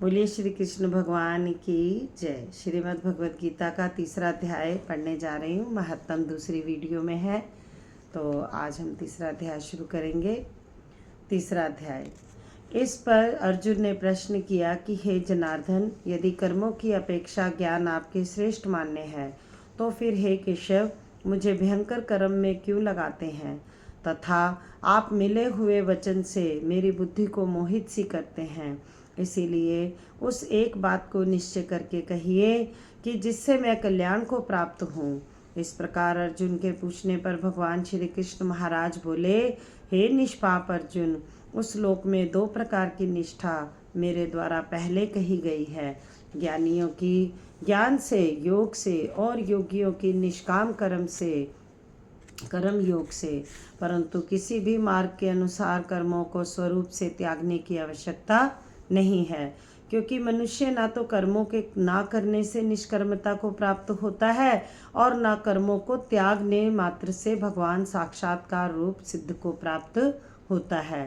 बोलिए श्री कृष्ण भगवान की जय। श्रीमद् भगवद गीता का तीसरा अध्याय पढ़ने जा रही हूँ। महत्तम दूसरी वीडियो में है, तो आज हम तीसरा अध्याय शुरू करेंगे। तीसरा अध्याय। इस पर अर्जुन ने प्रश्न किया कि हे जनार्दन, यदि कर्मों की अपेक्षा ज्ञान आपके श्रेष्ठ मान्य है, तो फिर हे केशव, मुझे भयंकर कर्म में क्यों लगाते हैं तथा आप मिले हुए वचन से मेरी बुद्धि को मोहित सी करते हैं। इसीलिए उस एक बात को निश्चय करके कहिए कि जिससे मैं कल्याण को प्राप्त हूँ। इस प्रकार अर्जुन के पूछने पर भगवान श्री कृष्ण महाराज बोले, हे निष्पाप अर्जुन, उस लोक में दो प्रकार की निष्ठा मेरे द्वारा पहले कही गई है। ज्ञानियों की ज्ञान से, योग से, और योगियों की निष्काम कर्म योग से। परंतु किसी भी मार्ग के अनुसार कर्मों को स्वरूप से त्यागने की आवश्यकता नहीं है, क्योंकि मनुष्य ना तो कर्मों के ना करने से निष्कर्मता को प्राप्त होता है और ना कर्मों को त्यागने मात्र से भगवान साक्षात्कार रूप सिद्ध को प्राप्त होता है,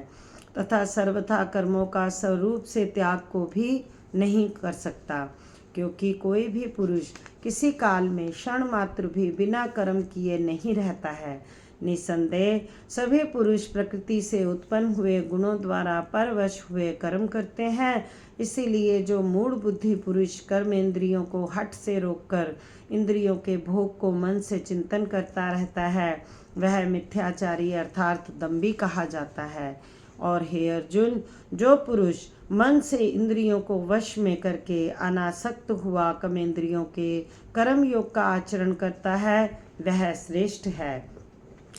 तथा सर्वथा कर्मों का स्वरूप से त्याग को भी नहीं कर सकता, क्योंकि कोई भी पुरुष किसी काल में क्षण मात्र भी बिना कर्म किए नहीं रहता है। निसंदेह सभी पुरुष प्रकृति से उत्पन्न हुए गुणों द्वारा परवश हुए कर्म करते हैं। इसीलिए जो मूढ़ बुद्धि पुरुष कर्म इंद्रियों को हठ से रोककर इंद्रियों के भोग को मन से चिंतन करता रहता है, वह मिथ्याचारी अर्थात दंभी कहा जाता है। और हे अर्जुन, जो पुरुष मन से इंद्रियों को वश में करके अनासक्त हुआ कर्मेंद्रियों के कर्म योग का आचरण करता है, वह श्रेष्ठ है।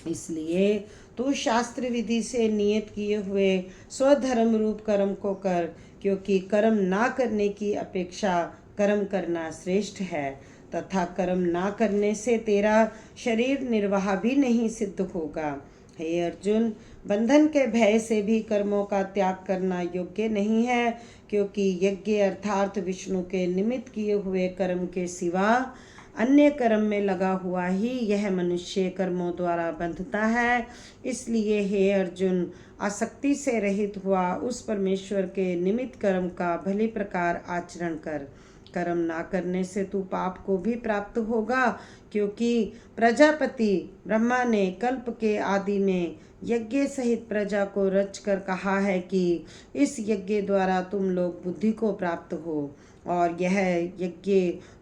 इसलिए तू शास्त्र विधि से नियत किए हुए स्वधर्म रूप कर्म को कर, क्योंकि कर्म ना करने की अपेक्षा कर्म करना श्रेष्ठ है, तथा कर्म ना करने से तेरा शरीर निर्वाह भी नहीं सिद्ध होगा। हे अर्जुन, बंधन के भय से भी कर्मों का त्याग करना योग्य नहीं है, क्योंकि यज्ञ अर्थात विष्णु के निमित्त किए हुए कर्म के सिवा अन्य कर्म में लगा हुआ ही यह मनुष्य कर्मों द्वारा बंधता है। इसलिए हे अर्जुन, आसक्ति से रहित हुआ उस परमेश्वर के निमित्त कर्म का भली प्रकार आचरण कर। कर्म ना करने से तू पाप को भी प्राप्त होगा, क्योंकि प्रजापति ब्रह्मा ने कल्प के आदि में यज्ञ सहित प्रजा को रच कर कहा है कि इस यज्ञ द्वारा तुम लोग बुद्धि को प्राप्त हो, और यह यज्ञ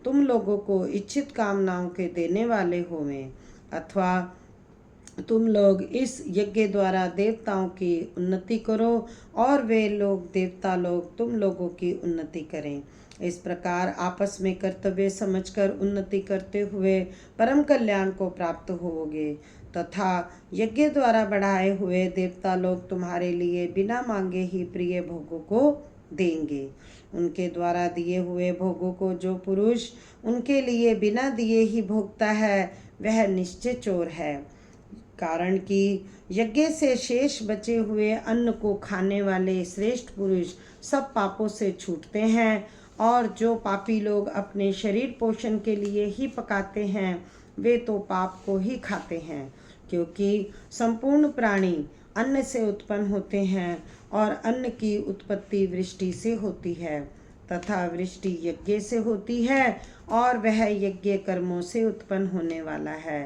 तुम लोगों को इच्छित कामनाओं के देने वाले होवें, अथवा तुम लोग इस यज्ञ द्वारा देवताओं की उन्नति करो और वे लोग देवता लोग तुम लोगों की उन्नति करें। इस प्रकार आपस में कर्तव्य समझकर उन्नति करते हुए परम कल्याण को प्राप्त होगे, तथा यज्ञ द्वारा बढ़ाए हुए देवता लोग तुम्हारे लिए बिना मांगे ही प्रिय भोगों को देंगे। उनके द्वारा दिए हुए भोगों को जो पुरुष उनके लिए बिना दिए ही भोगता है, वह निश्चय चोर है। कारण कि यज्ञ से शेष बचे हुए अन्न को खाने वाले श्रेष्ठ पुरुष सब पापों से छूटते हैं, और जो पापी लोग अपने शरीर पोषण के लिए ही पकाते हैं, वे तो पाप को ही खाते हैं, क्योंकि संपूर्ण प्राणी अन्न से उत्पन्न होते हैं, और अन्न की उत्पत्ति वृष्टि से होती है, तथा वृष्टि यज्ञ से होती है, और वह यज्ञ कर्मों से उत्पन्न होने वाला है,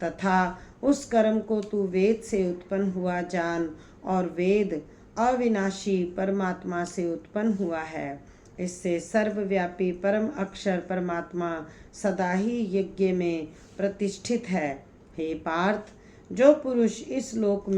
तथा उस कर्म को तू वेद से उत्पन्न हुआ जान, और वेद अविनाशी परमात्मा से उत्पन्न हुआ है। इससे सर्वव्यापी परम अक्षर परमात्मा सदा ही यज्ञ में प्रतिष्ठित है। हे पार्थ, जो पुरुष इस लोक में